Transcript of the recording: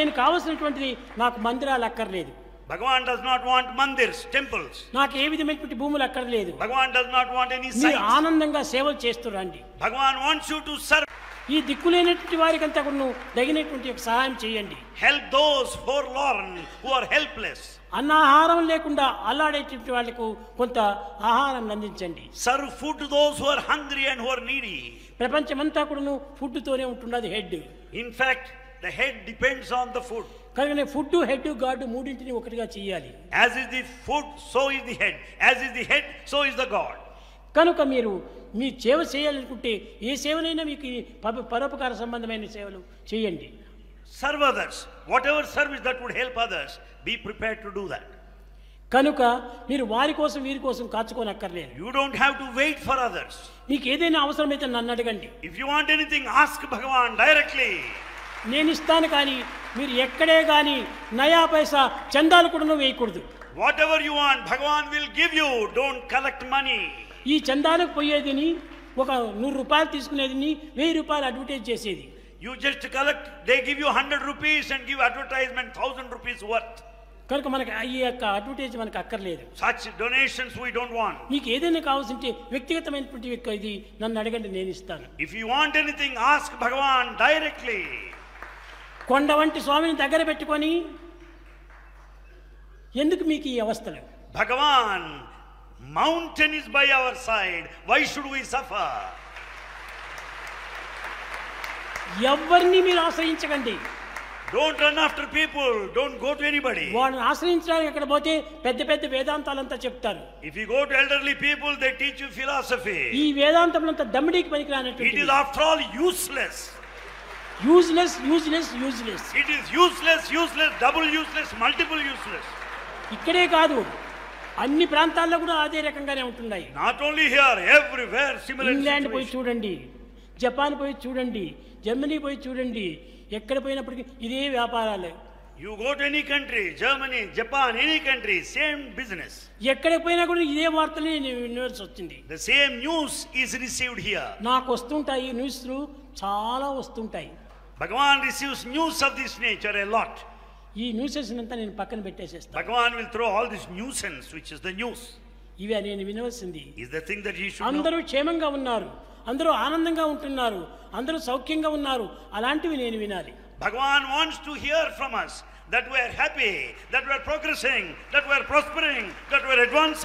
నేను కావాల్సినటువంటిది నాకు మందిరాలు అక్కర్లేదు. Bhagavan does not want mandirs, temples. నాకు ఏ విధమైనటువంటి భూములు అక్కర్లేదు. Bhagavan does not want any మీరు sites. ఆనందంగా సేవలు చేస్తురండి. Bhagavan wants you to serve. ఈ దిక్కులేనటువంటి వారికంతా కూడా తగినటువంటి సహాయం చేయండి. Help those forlorn who are helpless. అన్నాహారం లేకుండా అల్లాడేటువంటి వాళ్ళకు కొంత ఆహారం అందించండి. Serve food to those who are hungry and who are needy. ప్రపంచమంతా కూడా ఫుడ్తోనే ఉంటున్నది head. In fact, the head depends on the food. కనుక ఫుడ్, హెడ్, గాడ్ మూడింటిని ఒకటిగా చేయాలి. As is the food, so is the head. As is the head, so is the God. కనుక మీరు మీ సేవ చేయాలనుకుంటే ఏ సేవనైనా మీకు పరోపకార సంబంధమైన సేవలు చేయండి. Serve others. Whatever service that would help others, be prepared to do that. కనుక మీరు వారి కోసం వీరి కోసం కాచుకోనక్కర్లేదు. You don't have to wait for others. మీకు ఏదైనా అవసరమైతే నన్ను అడగండి. If you want anything, ask Bhagavan directly. నేను ఇస్తాను, కానీ మీరు ఎక్కడే కానీ నయా పైసా చందాలు కూడా వేయకూడదు. Whatever you want, Bhagavan will give you. Don't collect money. ఈ చందాలకు పోయేదిని ఒక 100 రూపాయలు తీసుకునేదిని 1000 రూపాయలు అడ్వర్టైజ్ చేసేది. You just collect, they give you 100 rupees and give advertisement 1000 rupees worth. కనుక మనకి ఈ యొక్క అడ్వర్టైజ్ మనకు అక్కర్లేదు. Such donations we don't want. మీకు ఏదైనా కావాల్సింటే వ్యక్తిగతమైనటువంటి ఇది నన్ను అడగండి, నేను ఇస్తాను. If you want anything, ask Bhagavan directly. కొండ వంటి స్వామిని దగ్గర పెట్టుకొని ఎందుకు మీకు ఈ అవస్థలు? Bhagavan, mountain is by our side. Why should we suffer? ఎవరిని మీరు ఆశ్రయించకండి. Don't run after people. Don't go to anybody. వాళ్ళని ఆశ్రయించడానికి ఎక్కడ పోతే పెద్ద పెద్ద వేదాంతాలంతా చెప్తారు. If you go to elderly people, they teach you philosophy. ఈ వేదాంతములంతా దమ్మిడికి పనికిరానటువంటి. It is after all useless. Useless, useless, useless. It is useless, useless, double useless, multiple useless. ఇక్కడే కాదు, అన్ని ప్రాంతాల్లో కూడా అదే రకంగానే ఉంటున్నాయి. Not only here, everywhere similar. England పోయి చూడండి, జపాన్ పోయి చూడండి, జర్మనీ పోయి చూడండి, ఎక్కడ పోయినప్పటికీ ఇదే వ్యాపారాలే. You go to any country, Germany, Japan, any country, same business. ఎక్కడ పోయినా కూడా ఇదే వార్తలే వినవలసి వచ్చింది. The same news is received here. నాకు వస్తుంటాయి న్యూస్లు, చాలా వస్తుంటాయి. Bhagavan receives news of this nature a lot. ఈ న్యూసెస్ అంతా నేను పక్కన పెట్టేసేస్తాను. Bhagavan will throw all this nuisance, which is the news. ఇవి నేను వినవలసింది. Is the thing that he should know. అందరూ క్షేమంగా ఉన్నారు, అందరూ ఆనందంగా ఉంటున్నారు, అందరూ సౌఖ్యంగా ఉన్నారు, అలాంటివి నేను వినాలి. Bhagavan wants to hear from us that we are happy, that we are progressing, that we are prospering, that we are advancing.